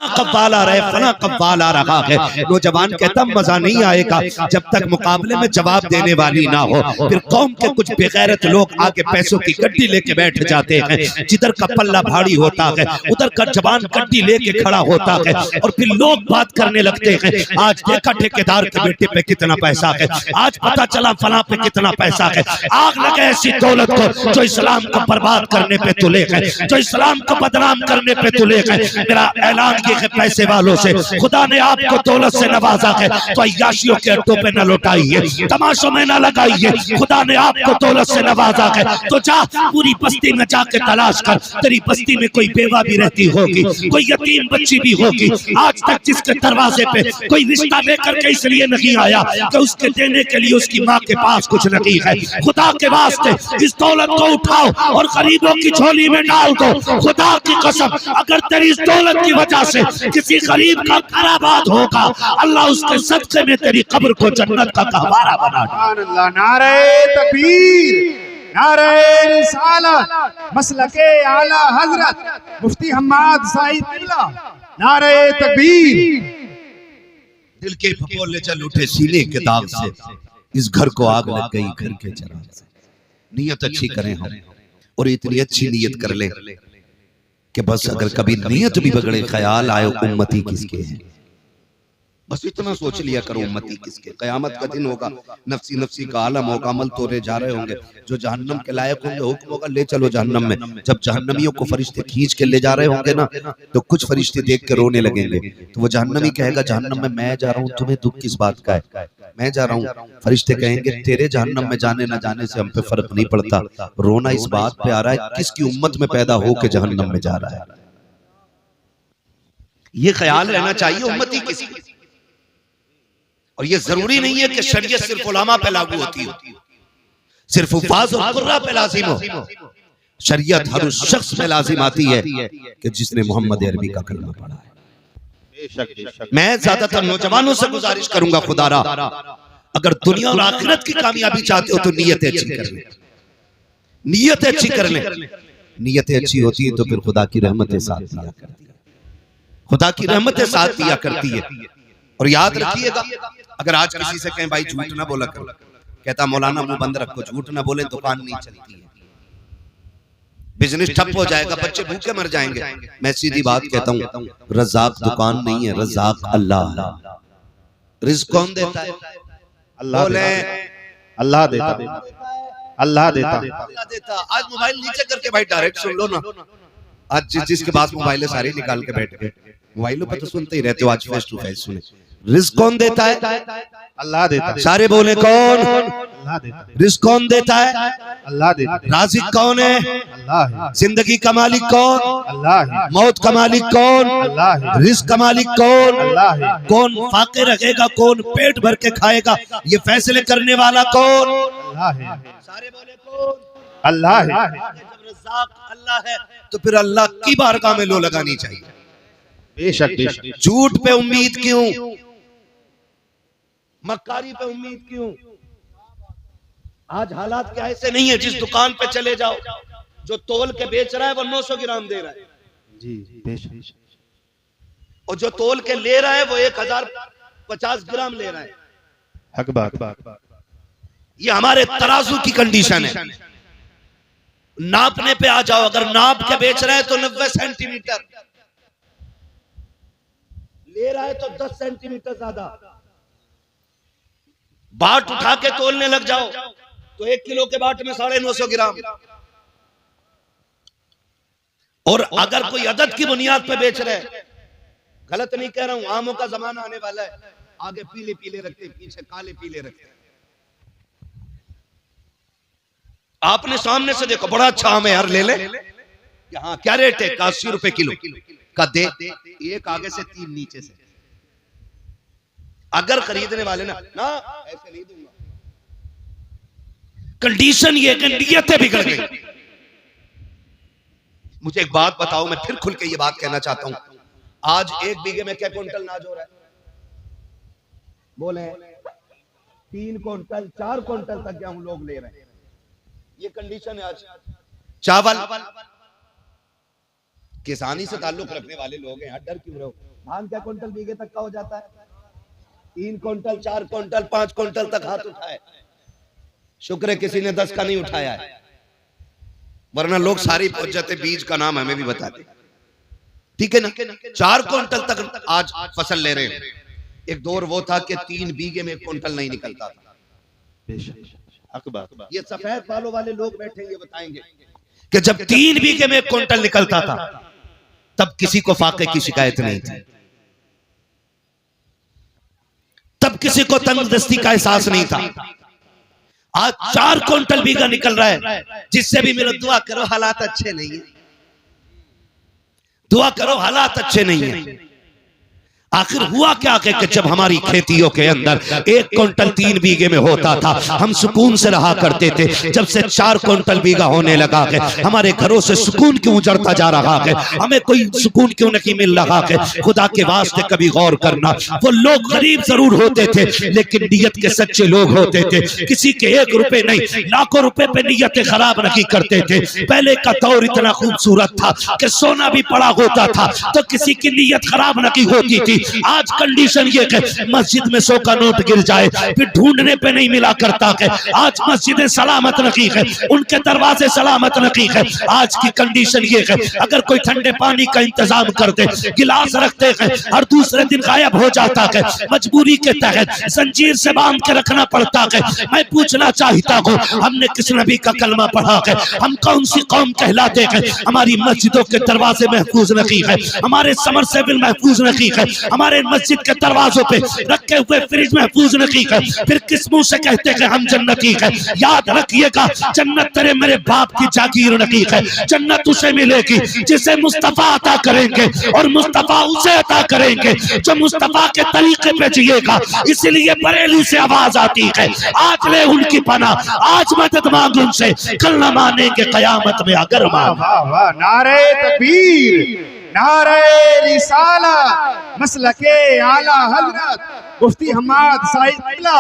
कव्वाला रहे फला कव्वाला रहा है। नौजवान कहता मजा नहीं आएगा जब तक मुकाबले में जवाब देने वाली ना हो। फिर कौम के कुछ बेगैरत लोग आगे पैसों की गड्डी लेके बैठ जाते हैं, जिधर का पल्ला भारी होता है उधर का जवान गड्डी लेके खड़ा होता है और फिर लोग बात करने लगते हैं। आज देखा ठेकेदार के बेटे पे कितना पैसा है, आज पता चला फला पे कितना पैसा है। आग लगे ऐसी दौलत को जो इस्लाम को बर्बाद करने पे तुले है, जो इस्लाम को बदनाम करने पे तुले है। मेरा ऐलान है पैसे वालों से, खुदा ने आपको दौलत से नवाजा है तो अय्याशियों के अड्डों पे न लौटाइए, तमाशों में न लगाइए। खुदा ने आपको दौलत से नवाजा है तो जा पूरी बस्ती में जाके तलाश कर, तेरी बस्ती में कोई बेवा भी रहती होगी, कोई यतीम बच्ची भी होगी। आज तक जिसके दरवाजे पे कोई रिश्ता लेकर के इसलिए नहीं आया कि उसके देने के लिए उसकी माँ के पास कुछ नहीं है। खुदा के वास्ते इस दौलत को उठाओ और गरीबों की झोली में डाल दो। खुदा की कसम अगर तेरी इस दौलत की वजह से किसी गरीब का घर आबाद होगा, अल्लाह उसके सदक़े में तेरी कब्र को जन्नत का गहवारा बना देगा। नारे तकबीर, नारे रिसालत, मसलके आला हजरत मुफ्ती हम्माद साहिब किबला, नारे तकबीर। दिल के फफोले चल उठे सीने के दाग से, इस घर को आग लग गई घर के चिराग से। नियत अच्छी करें हम और इतनी अच्छी नियत कर ले कि बस अगर कभी नियत भी बगड़े ख्याल आए उम्मती किसके हैं। बस इतना सोच लिया करो उम्मती किसके। कयामत का दिन होगा, नफ्सी नफ्सी का आलम होगा, अमल तोड़े जा रहे होंगे। जो जहन्नम के लायक होंगे हुक्म होगा ले चलो जहन्नम में। जब जहन्नमियों को फरिश्ते खींच के ले जा रहे होंगे ना तो कुछ फरिश्ते देख के रोने लगेंगे। तो वो जहन्नमी कहेगा जहन्नम में मैं जा रहा हूँ, तुम्हें दुख किस बात का है, मैं जा रहा हूँ। फरिश्ते कहेंगे तेरे जहन्नम में जाने न जाने से हम पे फर्क नहीं पड़ता, रोना इस बात पे आ रहा है किसकी उम्मत में पैदा हो के जहन्नम में जा रहा है। ये ख्याल रहना चाहिए उम्मती किसकी। और ये जरूरी नहीं है कि शरीयत सिर्फ उलमा पे लागू होती हो, सिर्फ उफ़ाज़ और कुर्रा पे लाजिम हो। शरीयत हर उस शख्स पे लाजिम आती है कि जिसने मोहम्मद अरबी का कलमा पढ़ा है। मैं ज्यादातर नौजवानों से गुजारिश करूंगा खुदारा, अगर दुनिया और आखिरत की कामयाबी चाहते हो तो नीयतें अच्छी कर ले, नीयतें अच्छी कर ले। नीयतें अच्छी होती है तो फिर खुदा की रहमतें साथ दिया करती है, खुदा की रहमतें साथ दिया करती है। और याद रखिएगा अगर आज किसी से कहें भाई झूठ ना बोला करो, कहता मौलाना मुंह बंद रखो, झूठ ना बोले दुकान नहीं चलती है, बिजनेस ठप हो जाएगा, बच्चे भूखे मर जाएंगे। मैं सीधी बात कहता हूँ, रज़ाक दुकान नहीं है, रज़ाक अल्लाह है। रिज़्क कौन देता है? अल्लाह अल्लाह देता, अल्लाह देता। आज मोबाइल नीचे करके भाई डायरेक्ट सुन लो ना। आज जिसके पास मोबाइल है सारे निकाल के बैठ गए, मोबाइलों पर तो सुनते ही रहते हो, आज फेस टू फेस सुने। रिज़्क कौन देता है? अल्लाह देता। सारे बोले कौन? अल्लाह देता। रिज़्क कौन देता है? अल्लाह देता। राज़िक कौन है? अल्लाह है। जिंदगी का मालिक कौन? अल्लाह है। मौत का मालिक कौन? अल्लाह है। रिज़्क का मालिक कौन? अल्लाह है। कौन फाके रखेगा, कौन पेट भर के खाएगा, ये फैसले करने वाला कौन? अल्लाह है। सारे बोले कौन? अल्लाह है। जब रज़ाक अल्लाह है तो फिर अल्लाह की बारगाह में लो लगानी चाहिए। बेशक बेशक। झूठ पे उम्मीद क्यों, मक्कारी पे उम्मीद क्यों? आज हालात क्या ऐसे नहीं है, जिस दुकान पे चले जाओ जो तोल के बेच रहा है वो 900 ग्राम दे रहा है जी, बेशक। और जो तोल के ले रहा है वो 1050 ग्राम ले रहा है। हक बात। ये हमारे तराजू की कंडीशन है। नापने पे आ जाओ, अगर नाप के बेच रहा है तो 90 सेंटीमीटर ले रहा है तो 10 सेंटीमीटर ज्यादा। बाट उठा के तोलने लग जाओ तो 1 किलो के बाट में 950 ग्राम। और अगर कोई अदद की बुनियाद पे बेच रहे, गलत नहीं कह रहा हूं, आमों का जमाना आने वाला है, आगे पीले पीले रखते पीछे काले पीले रखते। आपने सामने से देखो बड़ा अच्छा आम है यार, ले ले। हाँ क्या रेट है? 80 रुपए किलो का दे, एक आगे से 3 नीचे से। अगर खरीदने वाले ना ऐसे नहीं दूंगा। कंडीशन ये कि नियतें बिगड़ गई। मुझे एक बात बताओ, मैं फिर खुल के ये बात कहना चाहता हूं, आज 1 बीघे में क्या क्विंटल अनाज हो रहा है? बोले 3 क्विंटल 4 क्विंटल तक गेहूं लोग ले रहे हैं। ये कंडीशन है आज। चावल किसानी से ताल्लुक रखने वाले लोग हैं यार, डर क्यों रहे हो? धान क्या क्विंटल बीघे तक का हो जाता है? 3 क्विंटल 4 क्विंटल 5 क्विंटल तक हाथ उठाए, शुक्र है किसी ने 10 का नहीं उठाया है, वरना लोग सारी पहुंच जाते। बीज का नाम हमें भी बताते, ठीक है ना? 4 क्विंटल तक आज फसल ले रहे हैं। एक दौर वो था कि 3 बीघे में 1 क्विंटल नहीं निकलता था। हक बात। ये सफेद बालों वाले लोग बैठे ये बताएंगे कि जब 3 बीघे में 1 क्विंटल निकलता था तब किसी को फाके की शिकायत नहीं थी, तब किसी को तंगदस्ती का एहसास नहीं था। आज 4 क्विंटल बीघा निकल रहा है, जिससे भी मिलो दुआ करो हालात अच्छे नहीं है, दुआ करो हालात अच्छे नहीं है। आखिर हुआ क्या कि जब हमारी खेतियों के अंदर 1 क्विंटल 3 बीघे में होता था हम सुकून से रहा करते थे। जब से 4 क्विंटल बीघा होने लगा के हमारे घरों से सुकून क्यों उजड़ता जा रहा है? हमें कोई सुकून क्यों नहीं मिल रहा है? खुदा के वास्ते कभी गौर करना, वो लोग गरीब जरूर होते थे लेकिन नीयत के सच्चे लोग होते थे। किसी के 1 रुपए नहीं लाखों रुपए पे नीयतें खराब नहीं करते थे। पहले का दौर इतना खूबसूरत था कि सोना भी पड़ा होता था तो किसी की नीयत खराब नहीं होती थी। आज कंडीशन ये है मस्जिद में 100 का नोट गिर जाए फिर ढूंढने पे नहीं मिला करता है। आज मस्जिदें सलामत नहीं है, उनके दरवाजे सलामत नहीं है। आज की कंडीशन ये है अगर कोई ठंडे पानी का इंतजाम करते, गिलास रखते हैं, हर दूसरे दिन गायब हो जाता है। मजबूरी के तहत जंजीर से बांध के रखना पड़ता है। मैं पूछना चाहता हूँ हमने किस नबी का कलमा पढ़ा है? हम कौन सी कौम कहलाते हैं? हमारी मस्जिदों के दरवाजे महफूज नहीं है, हमारे समरसेबिल महफूज नहीं है, हमारे मस्जिद के दरवाजों पे रखे हुए फ्रिज महफूज नहीं है। फिर किस मुंह से कहते हैं हम जन्नती है? याद रखिएगा जन्नत तेरे मेरे बाप की जागीर नहीं है। जन्नत उसे मिलेगी जिसे मुस्तफा अता करेंगे और मुस्तफा उसे अता करेंगे जो मुस्तफा के तरीके पे जिएगा। इसलिए बरेली से आवाज आती है आज ले उनकी पनाह, आज मदद मांग उनसे, कल न मानेंगे कयामत में अगर मान। नारे तकबीर, नारे रिसालत, मसलके आला हजरत मुफ्ती हम्माद साइद किबला,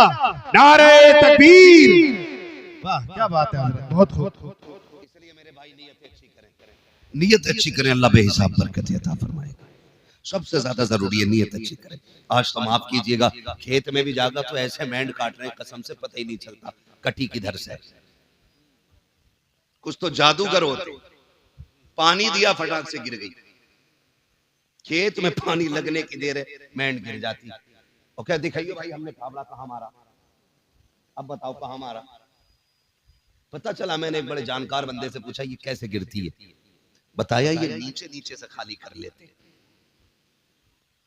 नारे तकबीर। वाह क्या बात है, बहुत खूब। इसलिए मेरे भाई नीयत अच्छी करें, नीयत अच्छी करें, अल्लाह बेहिसाब बरकत अता फरमाएगा। सबसे ज्यादा जरूरी है नीयत अच्छी करें। आज तो माफ कीजिएगा खेत में भी जागा तो ऐसे मैंड काट रहे हैं कसम से पता ही नहीं चलता कटी किधर से। कुछ तो जादूगर होते, पानी दिया फटाक से गिर गई। खेत में पानी लगने की देर है मैंड गिर जाती है। ओके दिखाइए भाई हमने फावड़ा कहाँ मारा, अब बताओ कहाँ मारा? पता चला मैंने एक बड़े जानकार बंदे से पूछा ये कैसे गिरती है? बताया ये नीचे नीचे से खाली कर लेते,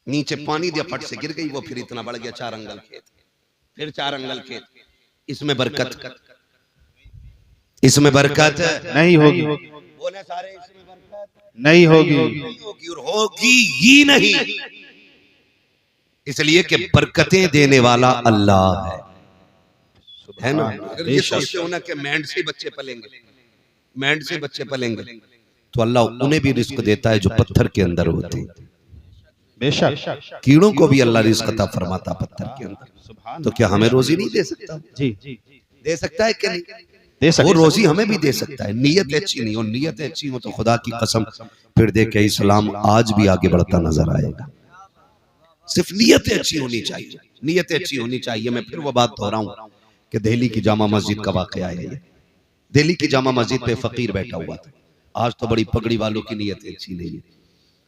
नीचे पानी दिया फट से गिर गई वो, फिर इतना बढ़ गया 4 अंगल खेत, फिर 4 अंगल खेत। इसमें बरकत, इसमें बरकत नहीं होगी, बोले सारे इसमें बरकत नहीं होगी, और होगी ही नहीं। इसलिए कि बरकतें देने वाला अल्लाह है ना। अगर ये सोचते हो ना कि मैंड से बच्चे पलेंगे, मैंड से बच्चे पलेंगे, तो अल्लाह उन्हें भी रिस्क देता है जो पत्थर के अंदर होते हैं। बेशक कीड़ों को भी अल्लाह रिस्क अता फरमाता पत्थर के अंदर। तो क्या हमें रोजी नहीं दे सकता? जी दे सकता है कि नहीं? दे सकता, वो रोजी हमें भी दे सकता है। नीयत अच्छी नहीं हो, नीयत अच्छी हो तो खुदा की कसम फिर देखे इस्लाम आज भी आगे बढ़ता नजर आएगा। सिर्फ नीयत अच्छी होनी चाहिए, नीयत अच्छी होनी चाहिए। मैं फिर वो बात दोहराऊं कि दिल्ली की जामा मस्जिद का वाकया है ये। दिल्ली की जामा मस्जिद पे फकीर बैठा हुआ था। आज तो बड़ी पगड़ी वालों की नीयत अच्छी नहीं है,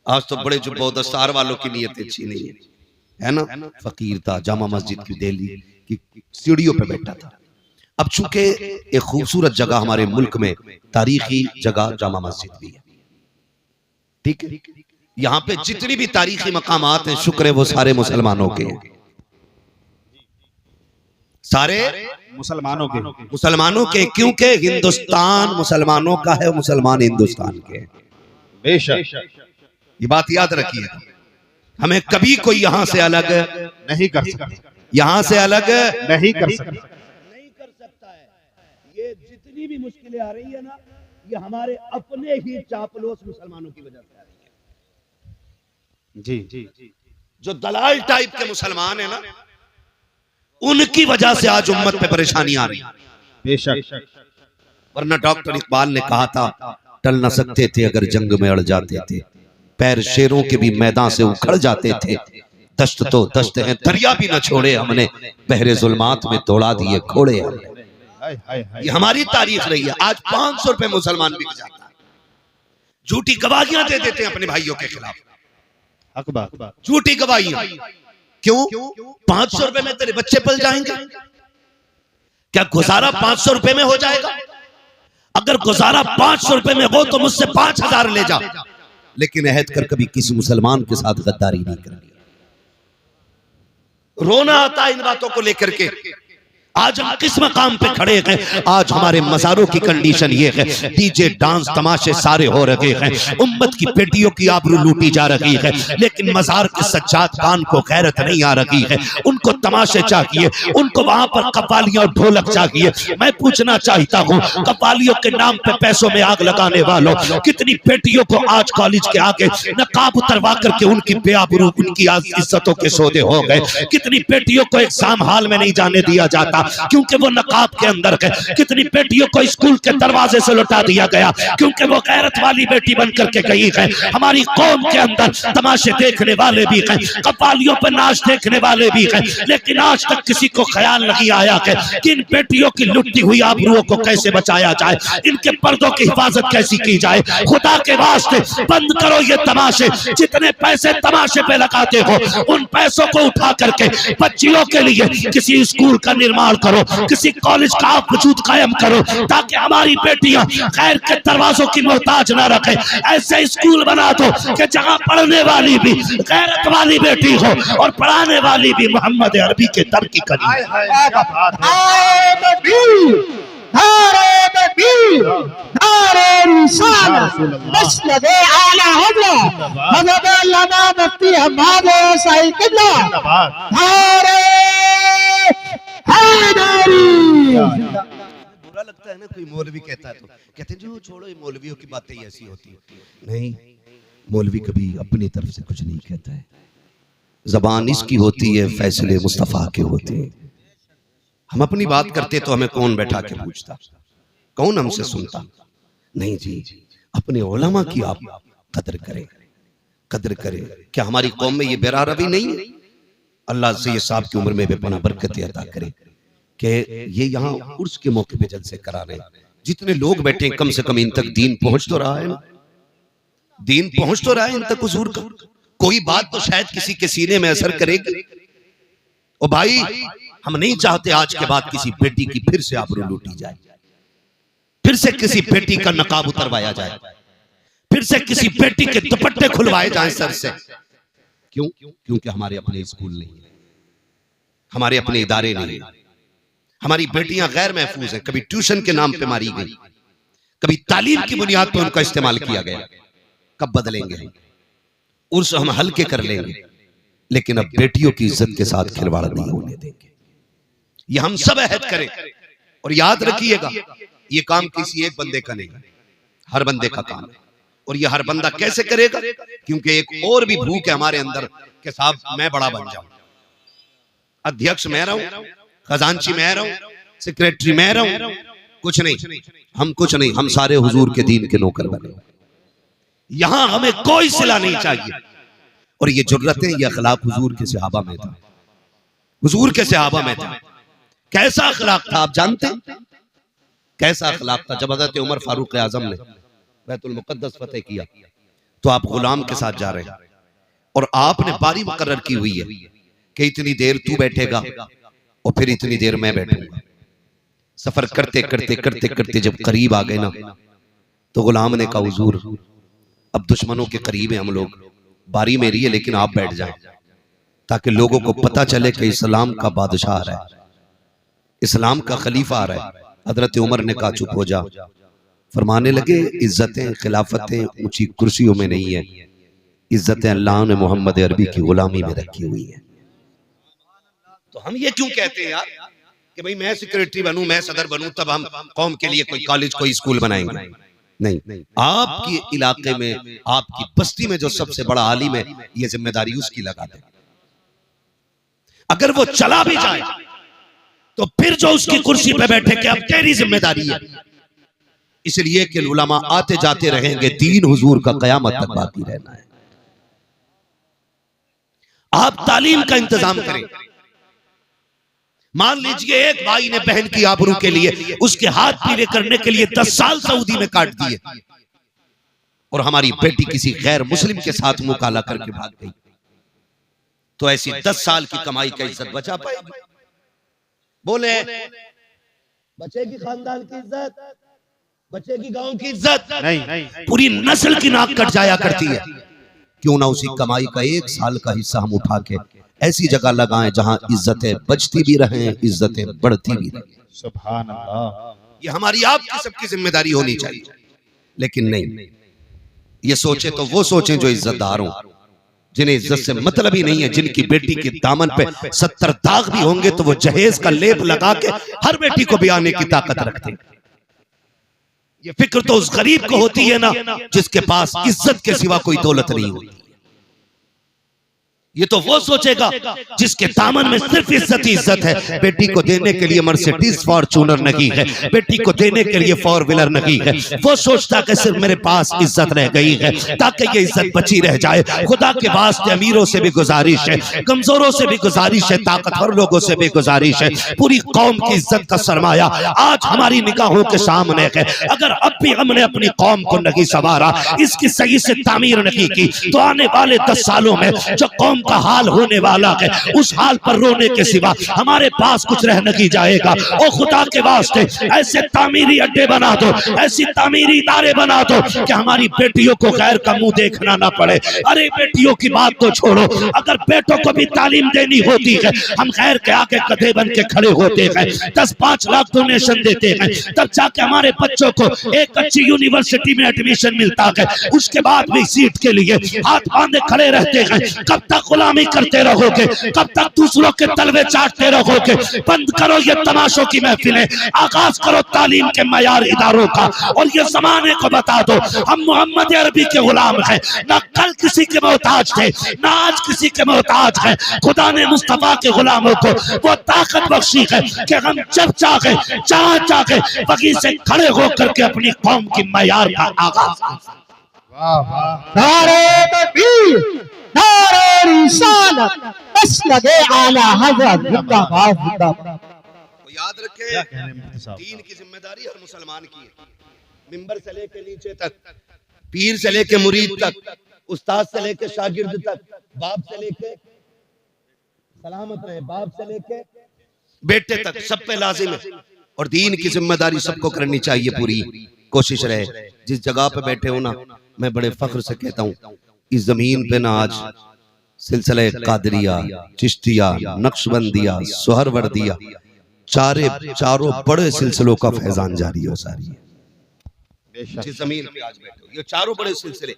आज तो बड़े जुब्बो दस्तार वालों की नीयत अच्छी नहीं है ना। फकीर था, जामा मस्जिद की दिल्ली की सीढ़ियों पे बैठा था। अब चूंकि एक खूबसूरत जगह हमारे मुल्क में तारीखी जगह जामा मस्जिद भी है, ठीक है, यहाँ पे जितनी भी तारीखी मकामात हैं शुक्र है वो सारे मुसलमानों के हैं, सारे मुसलमानों के, क्योंकि हिंदुस्तान मुसलमानों का है, मुसलमान हिंदुस्तान के हैं। बेशक ये बात याद रखिएगा, हमें कभी कोई यहाँ से अलग नहीं कर सकता, यहाँ से अलग नहीं कर सकता, नहीं कर सकता है। ये जितनी भी मुश्किलें आ रही है ना, ये हमारे अपने ही चापलूस मुसलमानों की वजह से आ रही है। जी जो दलाल टाइप के मुसलमान है ना, उनकी वजह से आज उम्मत पे परेशानी आ रही है। बेशक, वरना डॉक्टर इकबाल ने कहा था टल न सकते थे अगर जंग में अड़ जाते थे, पैर शेरों के भी मैदान से उखड़ जाते थे। दश्त तो दश्त है, दरिया भी न छोड़े हमने, बहरे जुल्मात में तोड़ा दिए घोड़े हमने। ये हमारी तारीख रही है। आज 500 रुपए मुसलमान बिक जाता है, झूठी गवाहियां दे देते हैं अपने भाइयों के खिलाफ, झूठी गवाहियां। क्यों? 500 रुपए में तेरे बच्चे पल जाएंगे? क्या गुजारा 500 रुपए में हो जाएगा? अगर गुजारा 500 रुपए में हो तो मुझसे 5000 ले जा, लेकिन अहद कर कभी किसी मुसलमान के साथ गद्दारी नहीं करनी। रोना आता है इन बातों को लेकर के। आज हम किस मकाम पे खड़े हैं? आज हमारे मज़ारों की कंडीशन ये है, डीजे डांस तमाशे सारे हो रहे हैं, उम्मत की बेटियों की आबरू लूटी जा रही है, लेकिन मज़ार के सज्जाद खान को गैरत नहीं आ रही है। उनको तमाशे चाहिए, उनको वहां पर कव्वालियां और ढोलक चाहिए। मैं पूछना चाहता हूँ, कव्वालियों के नाम पे पैसों में आग लगाने वालों, कितनी बेटियों को आज कॉलेज के आगे नकाब उतरवा करके उनकी बेआबरू, उनकी इज्जतों के सौदे हो गए। कितनी बेटियों को एग्जाम हॉल में नहीं जाने दिया जाता क्योंकि वो नकाब के अंदर है। कितनी बेटियों को स्कूल के दरवाजे से लौटा दिया गया क्योंकि वो गैरत वाली बेटी बन करके गई है। हमारी कौम के अंदर तमाशे देखने वाले भी हैं, कव्वालियों पर नाच देखने वाले भी हैं, लेकिन आज तक किसी को ख्याल नहीं आया है कि इन बेटियों की लुटती हुई आबरूओं को कैसे बचाया जाए, इनके पर्दों की हिफाजत कैसी की जाए। खुदा के वास्ते बंद करो ये तमाशे। जितने पैसे तमाशे पे लगाते हो, उन पैसों को उठा करके बच्चियों के लिए किसी स्कूल का निर्माण करो, किसी कॉलेज का आप वजूद कायम करो, ताकि हमारी बेटियां गैर के दरवाजों की मोहताज ना रखे। ऐसे स्कूल बना दो कि जहां पढ़ने वाली भी गैरत वाली बेटी हो और पढ़ाने वाली भी मोहम्मद अरबी के दर की कली। बुरा लगता है ना कोई मौलवी कहता है तो कहते हैं जो छोड़ो, ये मौलवियों की बातें ऐसी होती है। नहीं, मौलवी कभी अपनी तरफ से कुछ नहीं कहता है। जबान इसकी होती है, फैसले मुस्तफा के होते हैं। हम अपनी बात करते तो हमें कौन बैठा के पूछता, कौन हमसे सुनता? नहीं जी, अपने उलमा की आप कदर करें, कदर करें। क्या हमारी कौम में ये बेरारवी नहीं है? अल्लाह से ये साहब की उम्र में बेपना बरकत अता करे कि ये यहाँ उर्स के मौके पे जलसे करा रहे हैं। जितने लोग बैठे हैं, कम से कम इन तक दीन पहुंच तो रहा है ना, दीन पहुंच तो रहा है इन तक हुजूर का। कोई बात तो शायद किसी के सीने में असर करेगी। ओ भाई, हम नहीं चाहते आज के बाद किसी बेटी की फिर से आबरू लूटी जाए, फिर से किसी बेटी का नकाब उतरवाया जाए, फिर से किसी बेटी के दुपट्टे खुलवाए जाए सर से। क्यों? क्योंकि हमारे अपने स्कूल नहीं है, हमारे अपने इदारे नहीं है। हमारी बेटियां गैर महफूज हैं। कभी ट्यूशन के नाम पे मारी गई, कभी तालीम की बुनियाद पर उनका इस्तेमाल किया गया। कब बदलेंगे? उर्स हम हल्के कर लेंगे, लेकिन अब बेटियों की इज्जत के साथ खिलवाड़ नहीं होने देंगे। ये हम सब अहद करें। और याद रखिएगा, ये काम किसी एक बंदे का नहीं, हर बंदे का काम है। और ये हर बंदा कैसे करेगा? क्योंकि एक और भी भूख है हमारे अंदर कि साहब मैं बड़ा बन जाऊं, अध्यक्ष मैं रहूं, खजांची मैं रहूं, सेक्रेटरी मैं रहूं। कुछ नहीं, हम कुछ नहीं, हम सारे हुजूर के दीन के नौकर बने। यहां हमें कोई सिला नहीं चाहिए। और ये जुर्रतें, ये अखलाक हुजूर के सहाबा में था, हुजूर के सहाबा में था। कैसा अखलाक था आप जानते हैं? कैसा अखलाक था? जब हज़रत उमर फारूक आजम ने बैतुल मुक़द्दस फतेह किया तो आप गुलाम के साथ जा रहे हैं और आपने बारी मुकर्रर की हुई है कि इतनी देर तू बैठेगा और फिर इतनी देर मैं बैठूंगा। सफर करते करते करते करते जब करीब आ गए ना, तो गुलाम ने कहा हुजूर अब दुश्मनों के करीब है हम लोग, बारी मेरी है, लेकिन आप बैठ जाएं ताकि लोगों को पता चले कि इस्लाम का बादशाह आ रहा है, इस्लाम का खलीफा आ रहा है। हजरत उमर ने कहा चुप हो जा। फरमाने लगे इज्जतें, खिलाफतें ऊंची कुर्सियों में नहीं है, इज्जतें अल्लाह ने मोहम्मद अरबी की गुलामी में रखी हुई है। तो हम ये क्यों कहते हैं यार कि भाई मैं सेक्रेटरी बनूं, मैं सदर बनूं, तब हम कौम के लिए कोई कॉलेज, कोई स्कूल बनाएंगे? नहीं, आपके इलाके में, आपकी बस्ती में जो सबसे बड़ा आलिम है, ये जिम्मेदारी उसकी लगा दे। अगर वो चला भी जाए तो फिर जो उसकी कुर्सी पे बैठे कि अब तेरी जिम्मेदारी है। इसलिए कि उलमा आते जाते रहेंगे, दीन हुजूर का कयामत तक बाकी रहना है। आप तालीम का इंतजाम करें। मान लीजिए एक भाई ने बहन की आबरू के लिए उसके हाथ पीले करने के लिए 10 साल सऊदी में काट दिए और हमारी बेटी किसी गैर मुस्लिम के साथ मुंह काला करके भाग गई, तो ऐसी 10 साल की कमाई का इज्जत बचा पाएगी? बोले बचेगी खानदान की इज्जत, बचेगी गांव की इज्जत? नहीं। पूरी नस्ल की नाक कट जाया करती है। क्यों ना उसी कमाई का 1 साल का हिस्सा हम उठा के ऐसी जगह लगाएं जहां इज्जतें बचती भी रहें, इज्जतें बढ़ती भी रहें। सुभान अल्लाह। ये हमारी आपकी सबकी जिम्मेदारी होनी चाहिए। लेकिन नहीं, ये सोचे तो वो सोचें जो इज्जतदार हों, जिन्हें इज्जत से मतलब ही नहीं है, जिनकी बेटी के दामन पे 70 दाग भी होंगे तो वो जहेज का लेप लगा के हर बेटी को भी आने की ताकत रखते हैं। ये फिक्र तो उस गरीब को होती है ना जिसके पास इज्जत के सिवा कोई दौलत नहीं होती। ये तो वो सोचेगा जिसके दामन में सिर्फ इज्जत ही इज्जत है। बेटी को देने के लिए मर्सिडीज फॉर्च्यूनर नहीं है, बेटी को देने के लिए 4 व्हीलर नहीं है। वो सोचता कि सिर्फ मेरे पास इज्जत रह गई है ताकि ये इज्जत बची रह जाए। खुदा के वास्ते अमीरों से भी गुजारिश है, कमजोरों से भी गुजारिश है, ताकतवर लोगों से भी गुजारिश है, पूरी कौम की इज्जत का सरमाया आज हमारी निगाहों के सामने है। अगर अब भी हमने अपनी कौम को नहीं संवारा, इसकी सही से तामीर नहीं की, तो आने वाले 10 सालों में जो कौम का हाल होने वाला है उस हाल पर रोने के सिवा हमारे पास कुछ रह नहीं जाएगा। ओ खुदा के वास्ते ऐसे तामीरी अड्डे बना दो, ऐसी तामीरी इदारे बना दो कि हमारी बेटियों को गैर का मुंह देखना ना पड़े। अरे बेटियों की बात तो छोड़ो, अगर बेटों को भी तालीम देनी होती है हम गैर के आगे गधे बन के खड़े होते हैं, 10-5 लाख डोनेशन देते हैं, तब जाके हमारे बच्चों को एक अच्छी यूनिवर्सिटी में एडमिशन मिलता है। उसके बाद भी सीट के लिए हाथ बांधे खड़े रहते हैं। कब तक गुलामी करते रहोगे? कब तक दूसरों के तलवे चाटते रहोगे? बंद करो ये तमाशों की महफिलें, आगाज करो तालीम के मयार इदारों का और ये जमाने को बता दो हम मोहम्मद अरबी के गुलाम हैं, ना कल किसी के मोहताज थे, ना आज किसी के मोहताज हैं। खुदा ने मुस्तफा के गुलामों को वो ताकत बख्शी है कि हम जब चाहे जहां चाहे वहीं से खड़े होकर के अपनी कौम की मयार का आगाज। वाह वाह। नारे तकबीर, नारे रिसालत, मसलक आला हज़रत जिंदाबाद जिंदाबाद। तो याद रखे क्या कहने मुफ्ती साहब? दीन की जिम्मेदारी हर मुसलमान की है। मिंबर से लेके नीचे तक, पीर से लेके मुरीद तक, उस्ताद से लेके शागिर्द तक, बाप से लेके सलामत रहे, बाप से लेके बेटे तक, सब पे लाजिम है। और दीन की जिम्मेदारी सबको करनी चाहिए। पूरी कोशिश रहे जिस जगह पे बैठे हो ना, मैं बड़े फख्र से कहता हूँ इस जमीन पे ना आज सिलसिले कादरिया, चिश्तिया, नक्शबंदिया, सोहरवर्दिया, चारों बड़े सिलसिलों का फैजान जारी हो सारी है। जिस जमीन पे आज बैठे हो ये चारों बड़े सिलसिले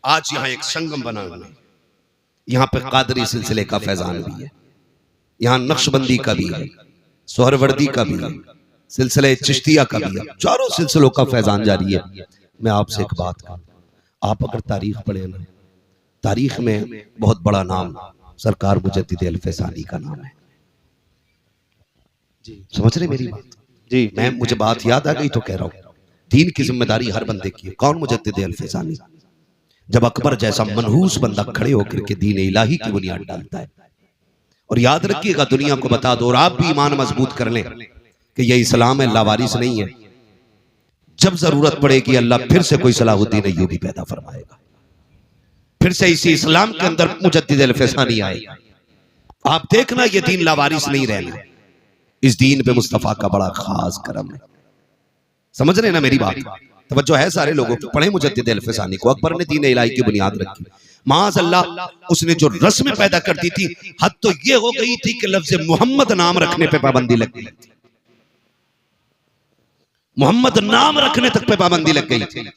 आज यहाँ एक संगम बना हुआ है। यहाँ पे कादरी सिलसिले का फैजान भी है, यहाँ नक्शबंदी का भी है, सोहरवर्दी का भी है, सिलसिले चिश्तिया का भी है, चारों सिलसिलों का फैजान जारी है। मैं आपसे एक बात कहूं, आप अगर तारीख पढ़े ना, तारीख में बहुत बड़ा नाम सरकार मुजद्दिद अल-फैसानी का नाम है। समझ रहे मेरी बात? जी मुझे बात याद आ गई तो कह रहा हूँ, दीन की जिम्मेदारी हर बंदे की है। कौन? मुजद्दिद अल-फैसानी। जब अकबर जैसा मनहूस बंदा खड़े होकर के दीन इलाही की बुनियाद डालता है। और याद रखिएगा, दुनिया को बता दो और आप भी ईमान मजबूत कर लें कि ये इस्लाम है, लावारिस नहीं है। जब जरूरत पड़ेगी अल्लाह फिर से कोई सलाहुद्दीन अय्यूबी पैदा फरमाएगा, फिर से इसी इस्लाम के अंदर मुजद्दिद अल-फैसानी आएगा। आप देखना ये दीन लावारिस नहीं रहना, इस दीन पे मुस्तफा का बड़ा खास करम है। समझ रहे ना मेरी बात? तवज्जो है सारे लोगों की। पढ़े मुजद्दिद अल-फैसानी को। अकबर ने दीन इलाही की बुनियाद रखी, माज़अल्लाह उसने जो रस्म पैदा कर दी थी, हद तो ये हो गई थी कि लफ्ज़ मोहम्मद नाम रखने पे पाबंदी लग गई थी। मोहम्मद नाम रखने तक पे पाबंदी लग गई थी।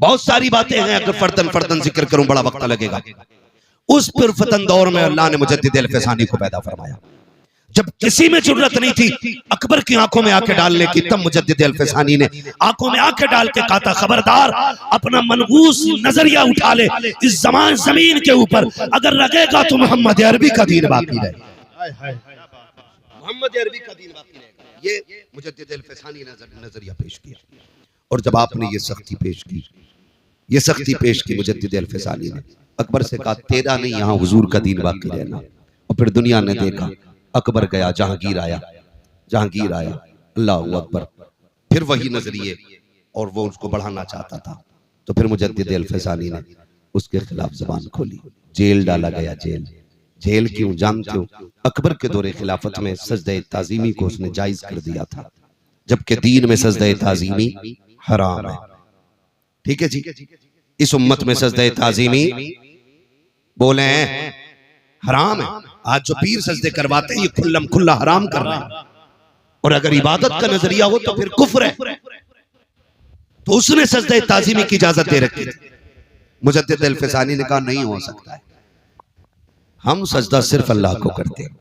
बहुत सारी बातें हैं, अगर फर्दन फर्दन जिक्र करूं बड़ा वक्त लगेगा। उस पुरफतन दौर में अल्लाह ने मुजद्दिद अल-फैसानी को पैदा फरमाया। जब किसी में जरूरत नहीं थी अकबर की आंखों में आंखें डालने की, तब मुजद्दिद अल-फैसानी ने आंखों में आंखें डाल के कहा था, खबरदार अपना मनहूस नजरिया उठा ले, इस जमीन के ऊपर अगर लगेगा तो मोहम्मद अरबी का दीन बाकी रहेगा, मोहम्मद अरबी का दीन बाकी रहेगा। ये मुजद्दिद अल-फैसानी ने नजरिया पेश किया। और जब आपने ये सख्ती पेश की ये सख्ती पेश की मुजद्दिद अल-फ़सानी ने। अकबर से कहा तेरा नहीं यहाँ हुजूर का दीन बाकी रहना। और फिर दुनिया ने देखा, अकबर गया, जहांगीर आया, अल्लाह अकबर, फिर वही नजरिए और वो उसको बढ़ाना चाहता था। तो फिर मुजद्दिद अल-फ़सानी ने उसके खिलाफ जबान खोली, जेल डाला गया। जेल क्यों जानते हो? अकबर के दौरे खिलाफत में सजदे ताज़ीमी को उसने जायज कर दिया था, जबकि दीन में सजदे ताज़ीमी हराम है। ठीक है जी, इस उम्मत में सजदे ताज़ीमी बोले हैं हराम है। आज जो पीर सजदे करवाते हैं ये खुल्लम खुल्ला हराम कर रहे हैं। और अगर इबादत का नजरिया हो तो फिर कुफ्र है। तो उसने सजदे ताज़ीमी की इजाजत दे रखी थी। मुजद्दिद अल-फ़सानी ने कहा नहीं हो सकता है, हम सजदा सिर्फ अल्लाह को करते हैं,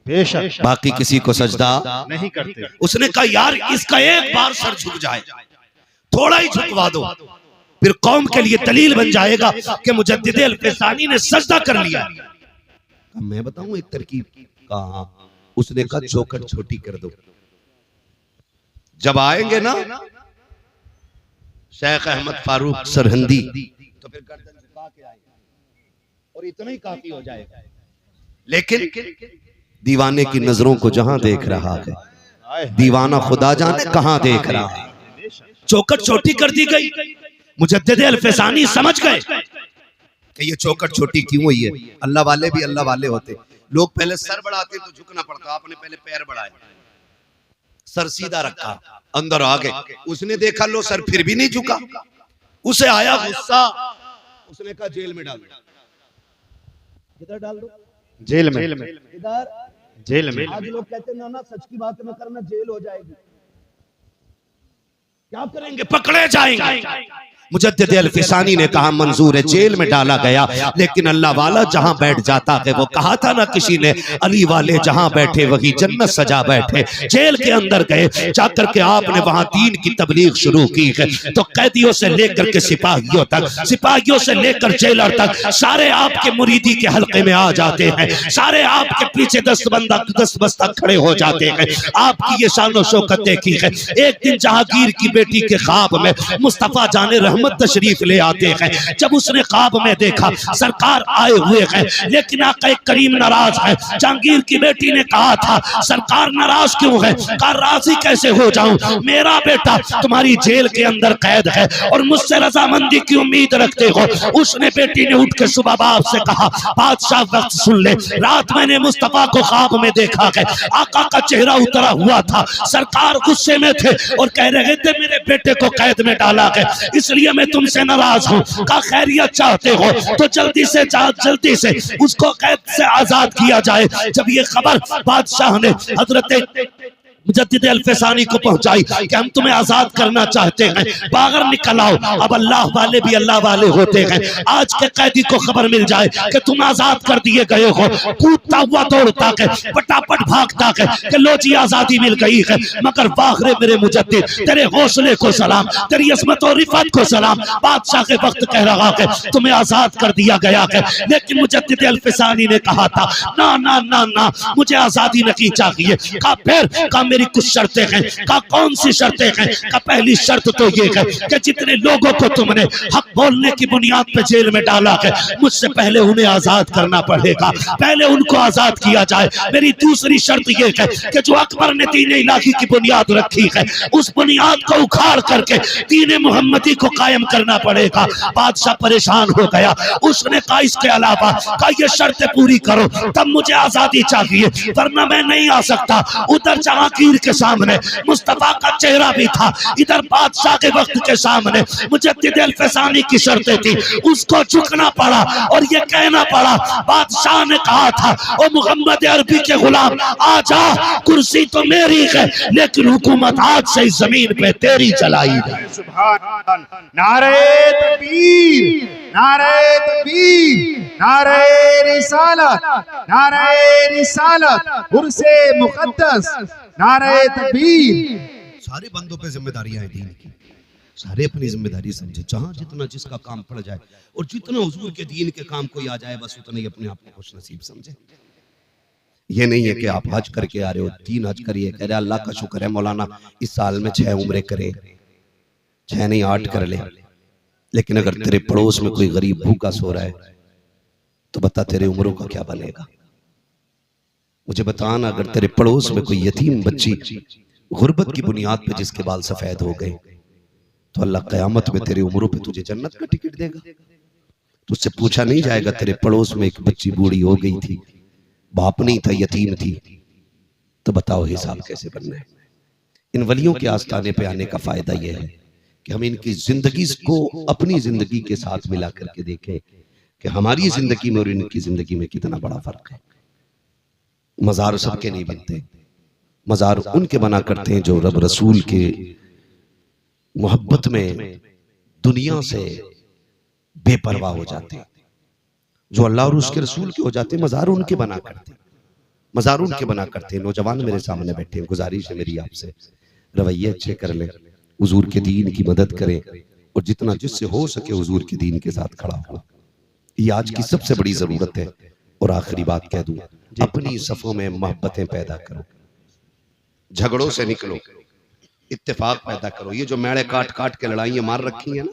बेशक बाकी किसी को सजदा नहीं करते। उसने कहा यार इसका एक बार सर झुक जाए, थोड़ा ही झुकवा दो, फिर कौम के लिए दलील बन जाएगा कि मुजद्दिद अल-फ़सानी ने सजदा कर लिया। मैं बताऊं एक तरकीब, कहा उसने कहा चौखट छोटी कर दो। जब आएंगे ना शेख अहमद फारूक सरहंदी तो फिर गर्दन झुका के आएंगे और इतना ही काफी हो जाएगा। लेकिन दीवाने की नजरों को जहां देख रहा है, दीवाना खुदा जाने कहां देख रहा है। चौखट छोटी कर दी गई। मुजद्दिद अल-फ़सानी समझ गए कि ये चौखट छोटी क्यों हुई है। अल्लाह वाले भी अल्लाह वाले होते, लोग पहले सर बढ़ाते तो झुकना पड़ता, आपने पहले पैर बढ़ाए, सर सीधा रखा, अंदर आ गए। उसने देखा लो सर फिर भी नहीं झुका, उसे आया गुस्सा, उसने कहा जेल में डाल दो। किधर डाल दो? जेल में। इधर जेल में। आज लोग कहते हैं ना सच की बात न करना जेल हो जाएगी। क्या करेंगे? पकड़े जाएंगे। मुजद्दिद अल-फ़सानी ने कहा मंजूर है, जेल में डाला गया, लेकिन अल्लाह वाला जहां बैठ जाता है, वो कहा था ना किसी ने, अली वाले जहां बैठे वही जन्नत सजा बैठे। जेल के अंदर गए, जाकर के आपने वहां दीन की तबलीग शुरू की है। तो कैदियों से लेकर के सिपाहियों तक, सिपाहियों से लेकर जेलर तक सारे आपके मुरीदी के हल्के में आ जाते हैं, सारे आपके पीछे दस्तबस्ता खड़े हो जाते हैं। आपकी ये शान व शौकत देखी है। एक दिन जहांगीर की बेटी के ख्वाब में मुस्तफा जाने रहमत तशरीफ ले आते हैं। जब उसने ख्वाब में देखा सरकार आए हुए हैं, लेकिन आका करीम नाराज है। जहांगीर की बेटी ने कहा था सरकार नाराज क्यों है? कहा राजी कैसे हो जाऊं, मेरा बेटा तुम्हारी जेल के अंदर कैद है और मुझसे रजामंदी की उम्मीद रखते हो। उसने बेटी ने उठ के सुबह बाप से कहा बादशाह वक्त सुन ले, रात मैंने मुस्तफा को ख्वाब में देखा है, आका का चेहरा उतरा हुआ था, सरकार गुस्से में थे और कह रहे थे मेरे बेटे को कैद में डाला है, इसलिए मैं तुमसे नाराज हूँ। का खैरियत चाहते हो तो जल्दी से उसको कैद से आजाद किया जाए। जब ये खबर बादशाह ने हजरत मुजद्दिद अल-फ़सानी को पहुंचाई कि हम तुम्हें आजाद करना चाहते हैं, बाहर निकल आओ। अब अल्लाह वाले भी अल्लाह वाले होते हैं। आज के कैदी को खबर मिल जाए कि तुम आजाद कर दिए गए हो, कूदता हुआ दौड़ता है, फटाफट भागता है कि लो जी आजादी मिल गई है। मगर वाह मेरे मुजद्दिद, तेरे हौसले को सलाम, तेरी अज़मत और रिफ़त को सलाम। बादशाह के वक्त कह रहा है तुम्हें आजाद कर दिया गया है, लेकिन मुजद्दिद अल-फ़सानी ने कहा था ना ना ना ना, मुझे आजादी नहीं चाहिए। कहा फिर? कहा मेरी कुछ शर्तें हैं। कहा कौन सी शर्तें हैं? कहा पहली शर्त तो ये है कि जितने लोगों को तुमने हक बोलने की बुनियाद पे जेल में डाला है, मुझसे पहले उन्हें आजाद करना पड़ेगा, पहले उनको आजाद किया जाए। मेरी दूसरी शर्त ये है कि जो अकबर ने दीन इलाही की बुनियाद रखी है, उस बुनियाद को उखाड़ करके दीन मुहम्मदी को कायम करना पड़ेगा। बादशाह परेशान हो गया। उसने कहा इसके अलावा कहा ये शर्तें पूरी करो तब मुझे आजादी चाहिए, वरना मैं नहीं आ सकता। उधर जहांगीर के सामने मुस्तफा का चेहरा भी था, इधर बादशाह के वक्त के सामने मुजद्दिद अल-फ़सानी की शर्तें थी। उसको झुकना पड़ा और ये कहना पड़ा। बादशाह ने कहा था ओ मोहम्मद अरबी के गुलाम आजा, कुर्सी तो मेरी है लेकिन हुकूमत आज से इस जमीन पे तेरी चलाई जाए। सुभान, नारे तकबीर, नारे तकबीर, नारे रिसालत, नारे रिसालत, उर्से मुक़द्दस, नारे तकबीर। सारे बंदों पे जिम्मेदारियां हैं दीन की, सारे अपनी जिम्मेदारी समझे। जहां जितना जिसका काम पड़ जाए और जितना हुजूर के दीन के काम कोई आ जाए बस उतना ही अपने आप को खुश नसीब समझे। ये नहीं है कि आप हज करके आ रहे हो, 3 हज करिए, कह रहे अल्लाह का शुक्र है मौलाना इस साल में 6 उम्रे करे, 6 नहीं 8 कर ले। लेकिन अगर तेरे पड़ोस में कोई गरीब भूखा सो रहा है तो बता तेरे उम्रों का क्या बनेगा। मुझे बताना, अगर तेरे पड़ोस में कोई यतीम बच्ची गुर्बत की बुनियाद पे जिसके बाल सफेद हो गए तो अल्लाह कयामत में तेरे उम्रों पे तुझे जन्नत का टिकट देगा। तुझसे पूछा नहीं जाएगा तेरे पड़ोस में एक बच्ची बूढ़ी हो गई थी, बाप नहीं था, यतीम थी, तो बताओ हिसाब कैसे बनना है। इन वलियों के आस्थाने पे आने का फायदा यह है कि हम इनकी जिंदगी को अपनी जिंदगी के साथ मिला करके देखें कि हमारी जिंदगी में और इनकी जिंदगी में कितना बड़ा फर्क है। मजार सबके नहीं बनते, मजार उनके बना करते हैं जो रब रसूल के मोहब्बत में दुनिया से बेपरवाह हो जाते हैं, जो अल्लाह और उसके रसूल के हो जाते हैं। मजार उनके बना करते हैं, मजार उनके बना करते हैं। नौजवान मेरे सामने बैठे हैं, गुजारिश है मेरी आपसे, रवैये अच्छे कर लें, हुजूर के दीन की मदद करें और जितना जिससे हो सके हुजूर के दीन के साथ खड़ा हो। ये आज की सबसे बड़ी जरूरत है। और आखिरी बात कह दूं, अपनी सफों में मोहब्बतें पैदा करो, झगड़ों से निकलो, इत्तेफाक पैदा करो। ये जो मेड़े काट काट के लड़ाइयां मार रखी हैं ना,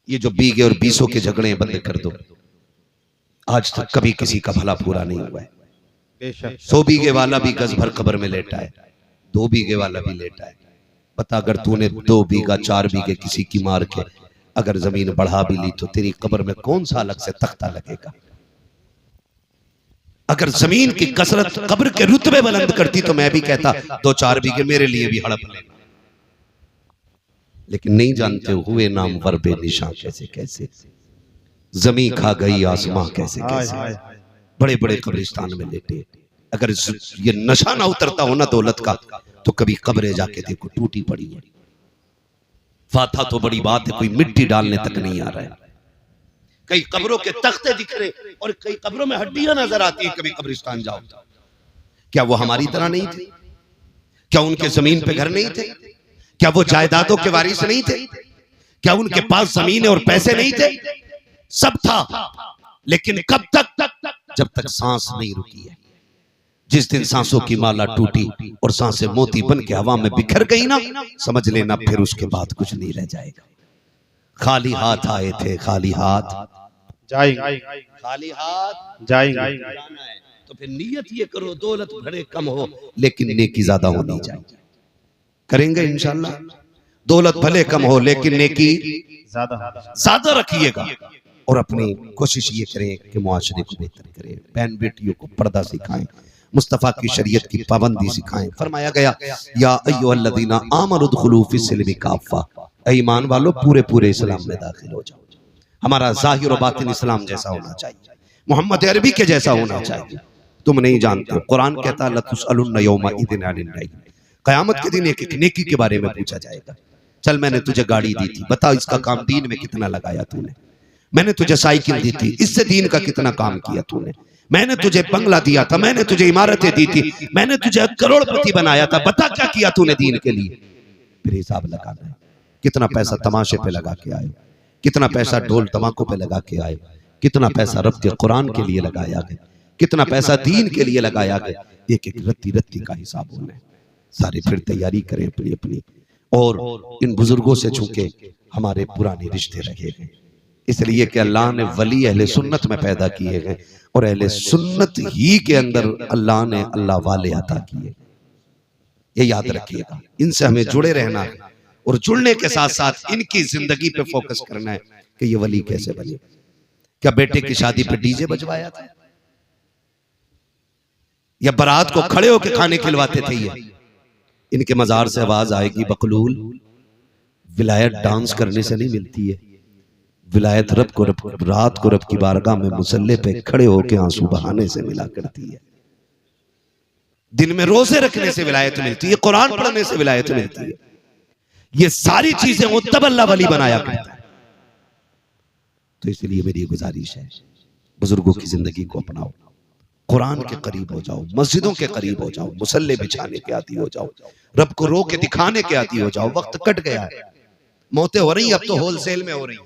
ये जो बीघे और बीसों के झगड़े बंद कर दो। आज तक कभी किसी का भला पूरा नहीं हुआ है। 100 बीघे वाला भी गज भर कब्र में लेटा है, 2 बीघे वाला भी लेटा है। बता, अगर तूने 2 बीघा 4 बीघे किसी की मार के अगर जमीन बढ़ा भी ली तो तेरी कब्र में कौन सा अलग से तख्ता लगेगा। अगर जमीन की कसरत कब्र के रुतबे बुलंद करती तो मैं भी कहता 2-4 बीघे मेरे लिए भी हड़प लेना। लेकिन नहीं जानते हुए नाम वरबे निशान कैसे कैसे, जमी खा गई आसमां कैसे कैसे, बड़े बड़े कब्रिस्तान में लेटे। अगर ये नशा ना उतरता हो ना दौलत का तो कभी कब्रें जाके देखो टूटी पड़ी है। फाथा तो बड़ी बात है, कोई मिट्टी डालने तक नहीं आ रहा है। कई कब्रों के तख्ते दिख रहे और कई कब्रों में हड्डियां नजर आती हैं। कभी कब्रिस्तान जाओ, क्या वो हमारी तरह नहीं थे? क्या उनके जमीन पे घर नहीं थे? क्या वो जायदादों के वारिस नहीं थे? क्या उनके पास जमीन और पैसे नहीं थे? सब था, लेकिन कब तक? जब तक सांस नहीं रुकी है। जिस दिन सांसों की माला टूटी और सांसें मोती बन के हवा में बिखर गई ना, समझ लेना फिर उसके बाद कुछ नहीं रह जाएगा। खाली हाथ आए थे, खाली हाथ जाएंगे, खाली हाथ जाएंगे। तो फिर नियत ये करो, दौलत भले कम हो लेकिन नेकी ज्यादा होनी चाहिए। करेंगे इंशाल्लाह। दौलत भले कम हो लेकिन नेकी ज्यादा रखिएगा। और अपनी कोशिश ये करें कि मुआशरे को बेहतर करें, बहन बेटियों को पर्दा सिखाएं, मुस्तफा की शरीयत की पाबंदी सिखाएं। फरमाया गया या अय्युहल्लज़ीना आमनु दुखुलू फिस्सिल्मी काफ़ा, ईमान वालों पूरे पूरे इस्लाम में दाखिल हो जाओ। हमारा ज़ाहिर और बातिन इस्लाम जैसा होना चाहिए, मोहम्मद अरबी के जैसा होना चाहिए। तुम नहीं जानते, कुरान कहता है लतुसअलुन्ना यौमा इज़िन अनिन नईम, क़यामत के दिन एक एक नेकी के बारे में पूछा जाएगा। चल मैंने तुझे गाड़ी दी थी, बता इसका काम दीन में कितना लगाया तूने। मैंने तुझे साइकिल दी थी, इससे दीन का कितना काम किया तूने। मैंने तुझे बंगला दिया था, मैंने तुझे इमारतें दी थी, मैंने तुझे करोड़पति बनाया था, बता क्या किया तूने दीन के लिए। फिर हिसाब लगाना है, कितना पैसा तमाशे पे लगा के आए, कितना पैसा ढोल तमाकों पे लगा के आए, कितना पैसा रब के कुरान के लिए लगाया गया, कितना पैसा दीन के लिए लगाया गया। एक एक रत्ती रत्ती का हिसाब होना है। सारी फिर तैयारी करें अपनी अपनी, और इन बुजुर्गों से चूंकि हमारे पुराने रिश्ते रहे हैं, इसलिए कि अल्लाह ने वली अहले सुन्नत में पैदा किए हैं और अहले सुन्नत ही के अंदर अल्लाह ने अल्लाह वाले अता किए। ये याद रखिएगा, इनसे हमें जुड़े रहना है और जुड़ने के साथ साथ इनकी जिंदगी पे फोकस करना है कि ये वली कैसे बने। क्या बेटे की शादी पे डीजे बजवाया था या बारात को खड़े होकर खाने खिलवाते थे? ये इनके मजार से आवाज आएगी बकलूल, विलायत डांस करने से नहीं मिलती है। विलायत रब को रात को रब की बारगाह में मुसल्ले पे खड़े होकर आंसू बहाने से मिला करती है। दिन में रोजे रखने से विलायत मिलती है, कुरान पढ़ने से विलायत मिलती है। ये सारी चीजें वो तब अल्लाह वली बनाया करता है। तो इसलिए मेरी गुजारिश है, बुजुर्गों की जिंदगी को अपनाओ, कुरान के करीब हो जाओ, मस्जिदों के करीब हो जाओ, मुसल्ले बिछाने के आदी हो जाओ, रब को रो के दिखाने के आदी हो जाओ। वक्त कट गया है, मौतें हो रही, अब तो होलसेल में हो रही।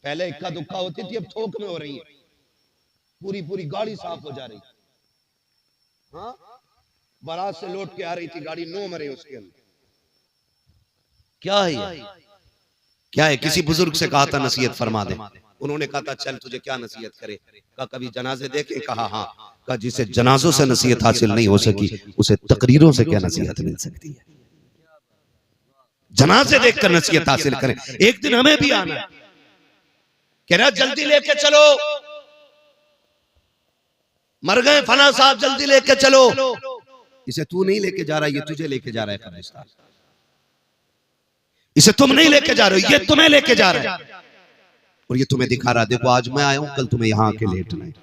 पहले इक्का दुक्का होती थी, अब थोक में हो रही है। पूरी पूरी गाड़ी साफ हो जा रही। हाँ, बारात से लौट के आ रही थी गाड़ी, 9 मरे उसके अंदर। क्या है ये? क्या है, किसी बुजुर्ग से कहा था नसीहत फरमा दे, उन्होंने कहा था चल तुझे क्या नसीहत करे, कहा कभी जनाजे देखे, कहा हाँ, कहा जिसे जनाजों से नसीहत हासिल नहीं हो सकी उसे तकरीरों से क्या नसीहत मिल सकती है। जनाजे देखकर नसीहत हासिल करें। एक दिन हमें भी आना है, कह रहा जल्दी लेके चलो, मर गए फना साहब, जल्दी लेके चलो। इसे तू नहीं लेके जा रहा, ये तुझे लेके जा रहा है कब्रिस्तान। इसे तुम नहीं लेके जा रहे हो, ये तुम्हें लेके जा रहा है और ये तुम्हें दिखा रहा है देखो आज मैं आया हूं, कल तुम्हें यहां आके लेटना है।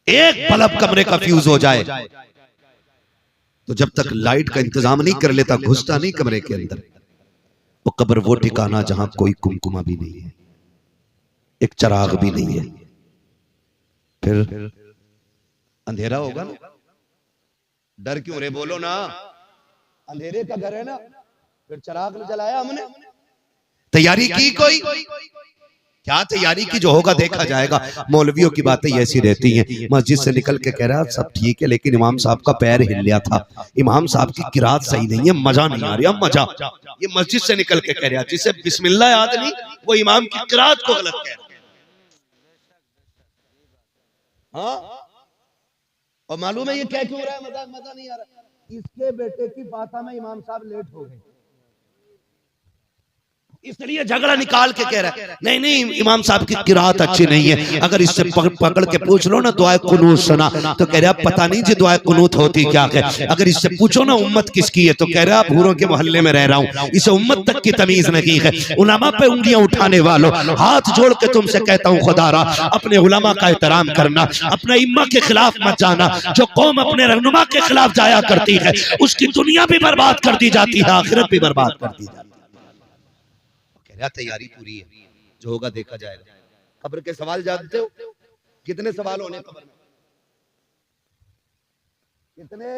एक बल्ब कमरे का फ्यूज हो जाए तो जब तक लाइट का इंतजाम नहीं कर लेता घुसता नहीं कमरे के अंदर। वो कब्र वो ठिकाना जहां कोई कुमकुमा भी नहीं है, एक चिराग भी नहीं है, फिर अंधेरा होगा ना। डर क्यों रे, बोलो ना, अंधेरे का घर है ना, फिर चिराग जलाया हमने। तैयारी की कोई क्या तैयारी की, जो होगा देखा जाएगा। मौलवियों की बातें ऐसी रहती हैं, मस्जिद से निकल के कह रहा है सब ठीक है लेकिन इमाम साहब का पैर हिल गया था, इमाम साहब की किरात सही नहीं है, मजा नहीं आ रहा, मजा। ये मस्जिद से निकल के कह रहा है, जिसे बिस्मिल्लाह याद नहीं वो इमाम की किरात को गलत कह रहा है। हाँ, और मालूम है ये क्या क्यों रहा है, मजा नहीं आ रहा, इसके बेटे की फाता में इमाम साहब लेट हो गए, इसलिए झगड़ा निकाल के कह रहा है नहीं नहीं इमाम साहब की किरात अच्छी नहीं है। अगर इससे पकड़ के पूछ लो ना दुआए कुनूत सुना तो कह रहा पता नहीं जी दुआए कुनूत होती क्या है। अगर इससे पूछो ना उम्मत किसकी है तो कह रहा भूरों के मोहल्ले में रह रहा हूँ, इसे उम्मत तक की तमीज नहीं है। उलमा पे उंगलियां उठाने वालों, हाथ जोड़ के तुमसे कहता हूँ खुदारा अपने उलमा का एहतराम करना, अपने इम्मा के खिलाफ मत जाना। जो कौम अपने रहनुमा के खिलाफ जाया करती है उसकी दुनिया भी बर्बाद कर दी जाती है, आखिरत भी बर्बाद कर दी जाती है। तैयारी पूरी है, जो होगा देखा जाएगा। कब्र के सवाल जानते हो कितने सवाल होने कब्र में, कितने?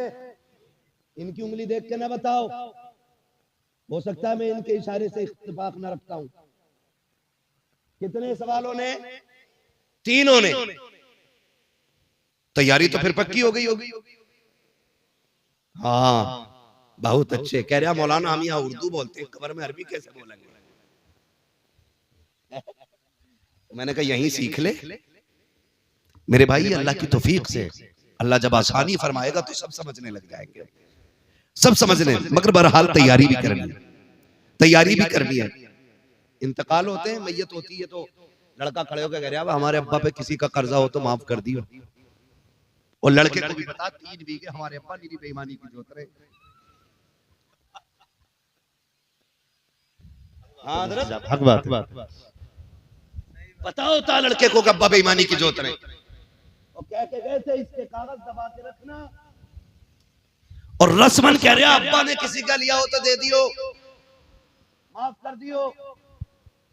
इनकी उंगली देख के ना बताओ, हो सकता है मैं इनके इशारे से इत्तेफाक न रखता हूं। कितने सवालों ने? 3 होने। तैयारी तो फिर पक्की हो गई होगी। हाँ बहुत अच्छे। कह रहा मौलाना हम यहाँ उर्दू बोलते हैं, कब्र में अरबी कैसे बोलेंगे? मैंने कहा यहीं सीख ले मेरे भाई, अल्लाह की तौफीक से अल्लाह जब आसानी फरमाएगा तो सब समझने लग जाएंगे, सब समझने। मगर बहरहाल तैयारी भी करनी है, तैयारी भी करनी है। इंतकाल होते हैं, मैयत होती है तो लड़का खड़े होकर कह रहा है हमारे अब्बा पे किसी का कर्जा हो तो माफ कर दियो, और लड़के को भी बता 3 बीघे हमारे अब्बा मेरी बेईमानी की जोत रहे। हक बात पता होता लड़के को अब्बा बेईमानी की जोत रहे, और कह के गए थे इसके कागज दबा के रखना, और रस्मन कह रहा अब्बा ने किसी का लिया हो तो दे दियो, माफ कर दियो।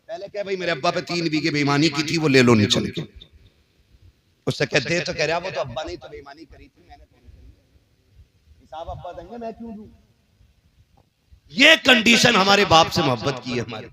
पहले कह भाई मेरे अब्बा पे 3 बीघे बेईमानी की थी वो ले लो नहीं चल के। उससे कहते हैं तो कह रहा वो तो अब्बा ने तो बेईमानी करी थी, मैंने तो नहीं करी, हिसाब अब्बा देंगे मैं क्यों दूं। ये कंडीशन हमारे बाप से मोहब्बत की है हमारे।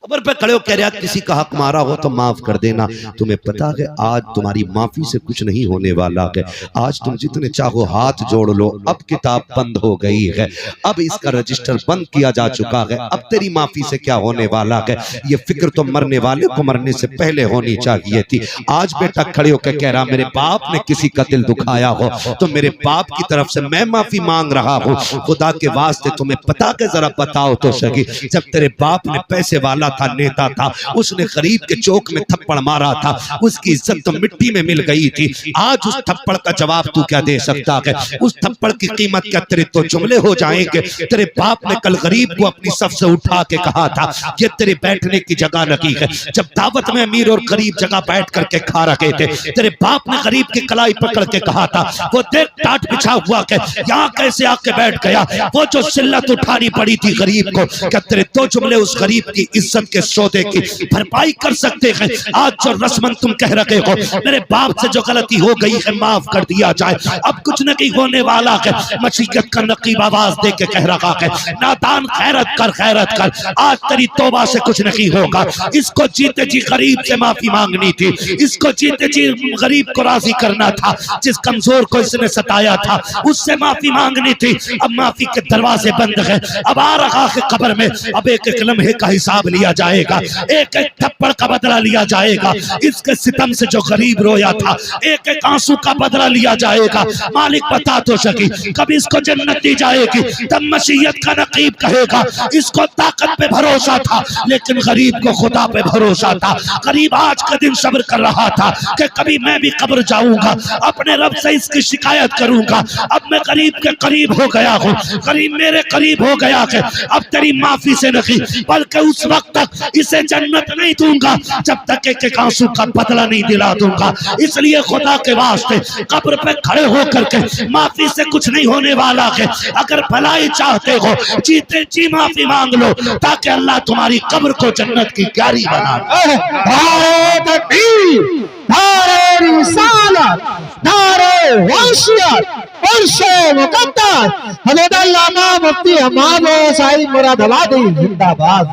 कब्र पे खड़े हो कह रहा किसी का हक मारा हो तो माफ कर देना। तुम्हें पता है आज तुम्हारी माफी से कुछ नहीं होने वाला है, आज तुम जितने चाहो हाथ जोड़ लो, अब किताब बंद हो गई है, अब इसका रजिस्टर बंद किया जा चुका है, अब तेरी माफी से क्या होने वाला है। ये फिक्र तो मरने वाले को मरने से पहले होनी चाहिए थी। आज बेटा खड़े होकर कह रहा मेरे बाप ने किसी का दिल दुखाया हो तो मेरे बाप की तरफ से मैं माफी मांग रहा हूँ। खुदा के वास्ते तुम्हें पता के जरा बताओ तो सही, जब तेरे बाप ने पैसे वाला था, नेता था, उसने गरीब के चौक में थप्पड़ मारा था, उसकी इज्जत तो मिट्टी में मिल गई थी। आज उस थप्पड़ का जवाब तू क्या दे सकता है? उस थप्पड़ की कीमत क्या तेरे तो जुमले हो जाएंगे? तेरे बाप ने कल गरीब को अपनी सफ से उठा के कहा था ये तेरे बैठने की जगह नहीं है। जब दावत में अमीर और गरीब जगह बैठ करके खा रहे थे, तेरे बाप ने गरीब की कलाई पकड़ के कहा था वो देख टाट बिछा हुआ के यहाँ कैसे आके बैठ गया, वो जो सिल्लत उठानी पड़ी थी गरीब को, क्या तेरे दो जुमले उस गरीब की इज्जत इज्जत के सौदे की भरपाई कर सकते हैं। आज जो रस्मन तुम कह रहे हो मेरे बाप से जो गलती हो गई है माफ कर दिया जाए, अब कुछ नहीं होने वाला है। मसीहत का नकीब आवाज दे के कह रहा है, नादान खैरत कर, आज तेरी तौबा से कुछ नहीं होगा। इसको जीते जी गरीब से माफी मांगनी थी, इसको जीते जी गरीब को राजी करना था, जिस कमजोर को इसने सताया था उससे माफी मांगनी थी। अब माफी के दरवाजे बंद हैं, अब आ रहा है कब्र में, अब एक एक लम्हे का हिसाब लिया जाएगा, एक एक थप्पड़ का बदला लिया जाएगा। इसके सितम से जो गरीब रोया था एक एक आंसू का बदला लिया जाएगा। मालिक बता तो सकी कभी इसको जन्नत दी जाएगी, तब मसीहत का नकीब कहेगा इसको ताकत पे भरोसा था लेकिन गरीब को खुदा पे भरोसा था। गरीब आज का दिन सब्र कर रहा था कि कभी मैं भी कब्र जाऊंगा, अपने रब से इसकी शिकायत करूंगा। अब मैं गरीब के करीब हो गया हूँ, गरीब मेरे करीब हो गया है, अब तेरी माफी से नहीं बल्कि उस वक्त तक इसे जन्नत नहीं दूंगा जब तक एक एक आंसू का बदला नहीं दिला दूंगा। इसलिए खुदा के वास्ते कब्र पे खड़े होकर के माफी से कुछ नहीं होने वाला है। अगर भलाई चाहते हो जीते जी माफी मांग लो ताकि अल्लाह तुम्हारी कब्र को जन्नत की क्यारी बना दे। नारे तकबीर, नारे रिसालत, नारे वसीयत, वर्षे मुकद्दस हमें अल्लामा मुफ्ती हमाद साहिब मुरादाबादी जिंदाबाद।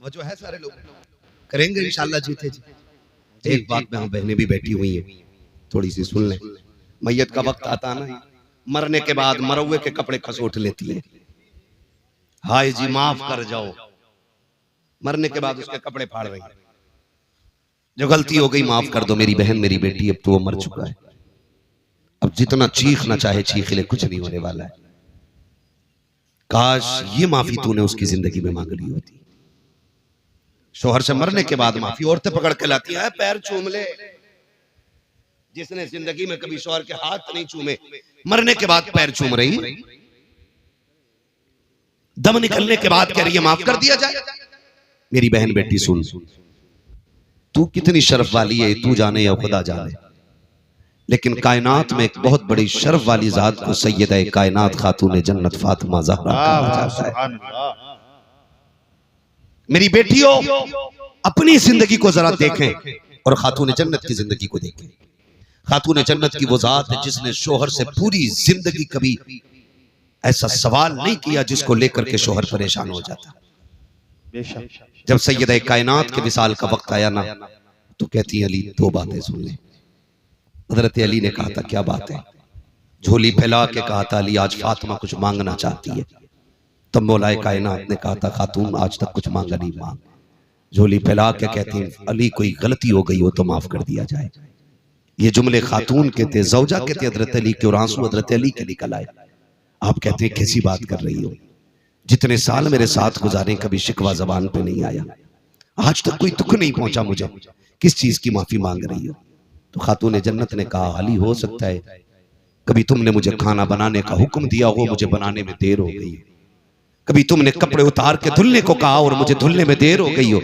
वो जो है सारे लोग करेंगे इंशाल्लाह जीते जी। एक बात में हम बहनें भी बैठी हुई हैं, थोड़ी सी सुन लें। मैयत का वक्त आता ना, मरने के बाद मरवे के कपड़े खसोट लेती है, हाय जी माफ कर जाओ। मरने के बाद उसके कपड़े फाड़ रही है, जो गलती हो गई माफ कर दो मेरी बहन मेरी बेटी, अब तो वो मर चुका है, अब जितना चीखना चाहे चीख ले, कुछ नहीं होने वाला है। काश ये माफी तूने उसकी जिंदगी में मांग ली होती। शोहर से मरने के बाद माफी औरतें पकड़ के लाती है, पैर चूम ले। जिसने जिंदगी में कभी शोहर के हाथ नहीं चूमे, मरने के बाद पैर चूम रही, दम निकलने के बाद कह रही है माफ कर दिया जाए। मेरी बहन बेटी सुन, तू कितनी शर्फ वाली है तू जाने या खुदा जाने, लेकिन कायनात में एक बहुत बड़ी शर्फ वाली जात को सैयदा कायनात खातून जन्नत फातिमा ज़हरा कहा जाता है। मेरी बेटियों अपनी जिंदगी को जरा देखें और खातून जन्नत की जिंदगी को देखें। खातून जन्नत की वो जात है जिसने शोहर से पूरी जिंदगी कभी ऐसा सवाल नहीं किया जिसको लेकर के शोहर परेशान हो जाता। जब सैयदा कायनात के विसाल का वक्त आया ना, तो कहती है अली दो बातें सुन ले। हजरत अली ने कहा था क्या बात है? झोली फैला के कहा था अली आज फातिमा कुछ मांगना चाहती है। तब मौलाए कायनात ने कहा था खातून आज तक कुछ मांगा नहीं, मांग। झोली फैला के कहती है अली कोई गलती हो गई हो तो माफ कर दिया जाए। ये जुमले खातून के थे, जौजा के थे हजरत अली के, और आंसू हजरत अली के निकल आए। आप कहते हैं कैसी बात कर रही हो, जितने साल मेरे साथ गुजारे कभी शिकवा जबान पे नहीं आया, आज तक कोई दुख नहीं पहुंचा मुझे, किस चीज की माफी मांग रही हो? तो खातून जन्नत ने कहा अली हो सकता है कभी तुमने मुझे खाना बनाने का हुक्म दिया हो, मुझे बनाने में देर हो गई, कभी तुमने कपड़े उतार के धुलने को कहा और मुझे धुलने में देर हो गई हो।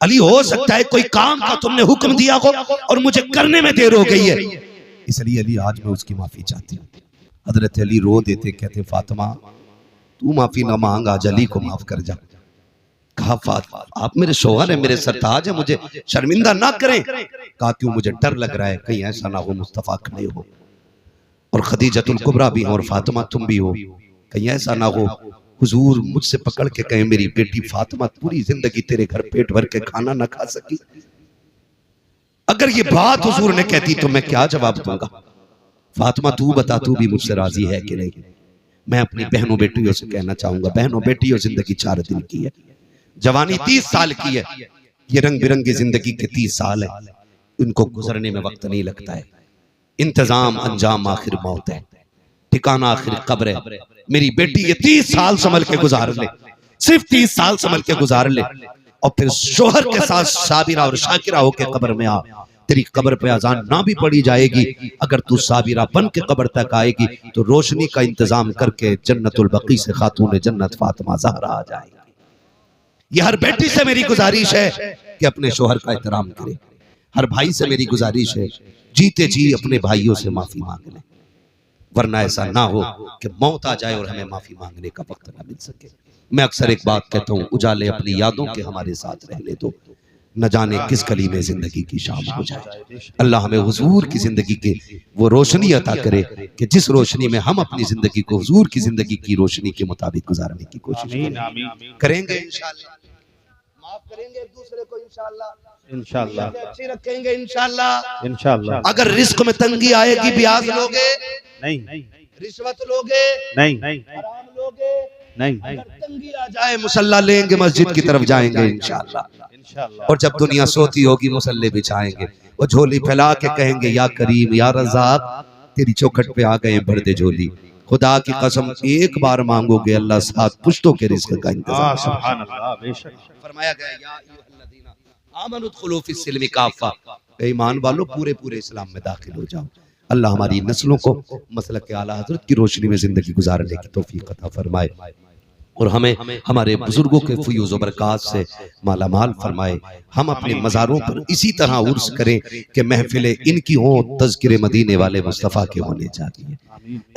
अली हो सकता है कोई काम का तुमने हुक्म दिया हो और मुझे करने में देर हो गई है, इसलिए अली आज मैं उसकी माफी चाहती हूँ। हजरत अली रो देते, कहते फातिमा तू माफी ना मांग, आज अली को माफ कर जा। कहा फातिमा आप मेरे शौहर है, मेरे सरताज है, मुझे शर्मिंदा ना करें। कहा क्यों? मुझे डर लग रहा है कहीं ऐसा ना हो मुस्तफा खड़े हो और खदीजतुल कुबरा भी हो और फातिमा तुम भी हो, कहीं ऐसा ना हो हुजूर मुझसे पकड़ के कहे मेरी बेटी फातिमा पूरी जिंदगी तेरे घर पेट भर के खाना ना खा सकी। अगर ये बात हुजूर ने कहती तो मैं क्या जवाब दूंगा? फातिमा तू बता, तू भी मुझसे राजी है कि नहीं? मैं अपनी बहनों बेटियों से कहना चाहूंगा, बहनों बेटियों जिंदगी 4 दिन की है, जवानी 30 साल की है, ये रंग बिरंगी जिंदगी के 30 साल है, इनको गुजरने में वक्त नहीं लगता है। इंतजाम अंजाम आखिर मौत है, ठिकाना आखिर कब्र है। मेरी बेटी ये 30 साल संभल के गुजार ले, सिर्फ 30 साल संभल के गुजार ले, और फिर शोहर के साथ साबिरा और शाकिरा होके कब्र में आ। तेरी कब्र पे अजान ना भी पड़ी जाएगी, अगर तू साबिरा बन के कब्र तक आएगी तो रोशनी का इंतजाम करके जन्नतुल बकी से खातून जन्नत फातिमा ज़हरा आ जाएगी। ये हर बेटी से मेरी गुजारिश है कि अपने शोहर का एहतराम करे। हर भाई से मेरी गुजारिश है जीते जी अपने भाइयों से माफी मांग ले, वरना ऐसा ना हो कि मौत आ जाए और हमें माफी मांगने का वक्त ना मिल सके। मैं अक्सर एक बात कहता हूँ, उजाले अपनी यादों के हमारे साथ रहने दो, न जाने किस गली में जिंदगी की शाम हो जाए। अल्लाह हमें हुजूर की जिंदगी के वो रोशनी अता करे कि जिस रोशनी में हम अपनी जिंदगी को हुजूर की जिंदगी की रोशनी के मुताबिक गुजारने की कोशिश करेंगे इंशाअल्लाह। माफ करेंगे एक दूसरे को इंशाअल्लाह, अच्छी रखेंगे इंशाअल्लाह। अगर रिस्क में तंगी आएगी, ब्याज लोगे नहीं, रिश्वत लोगे नहीं, हराम लोगे नहीं, अगर तंगी आ जाए मुसल्ला लेंगे, मस्जिद की तरफ जाएंगे इंशाअल्लाह। और जब दुनिया सोती होगी मुसल्ले बिछाएंगे, वो झोली फैला के कहेंगे या करीम या रज़ाक, तेरी चौखट पे आ गए भर दे झोली। खुदा की कसम एक बार मांगोगे अल्लाह 7 पुश्तों के रिस्क का इंतजाम। सुभान अल्लाह, बेशक फरमाया गया या अय्युहल्लज़ीना आमनु दुखुलू फिस्सिल्मि काफ़ा, ईमान वालों पूरे पूरे इस्लाम में दाखिल हो जाओ। अल्लाह हमारी नस्लों को मसलक आला हज़रत की रोशनी में जिंदगी गुजारने की तौफीक अता फरमाए और हमें हमारे बुजुर्गों के फयूज़ व बरक़ात से माला माल फरमाए। हम अपने मज़ारों पर इसी तरह उर्स करें कि महफिलें इनकी हों, तज़किरे मदीने वाले मुस्तफ़ा के होने चाहिए।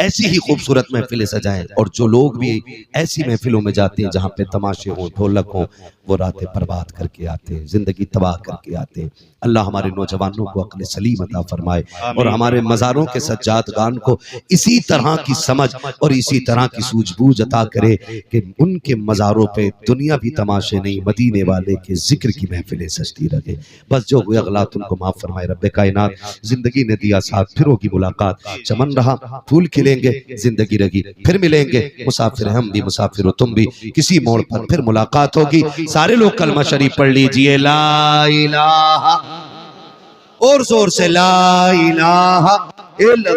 ऐसी ही खूबसूरत महफिलें सजाएं और जो लोग भी ऐसी महफिलों में जाते हैं जहाँ पे तमाशे हों, ढोलक हों, वो रातें बर्बाद करके आते हैं, जिंदगी तबाह करके आते हैं। अल्लाह हमारे नौजवानों को अक्ल सलीम अता फरमाए और हमारे मज़ारों के सज्जादगान को इसी तरह की समझ और इसी तरह की सूझबूझ अता करे कि उनके मज़ारों पे दुनिया भी तमाशे नहीं, मदीने वाले के जिक्र की महफिलें सजती रहे। बस जो हुए अगलात उनको माफ फरमाए रब्बे कायनात। जिंदगी ने दिया साथ, फिर होगी मुलाकात, चमन रहा फूल खिलेंगे, जिंदगी रही फिर मिलेंगे, मुसाफिर हम भी मुसाफिर हो तुम भी, किसी मोड़ पर फिर मुलाकात होगी। सारे लोग कलमा शरीफ पढ़ लीजिए, ला इलाहा, और जोर से ला इलाहा इल्लल्लाह।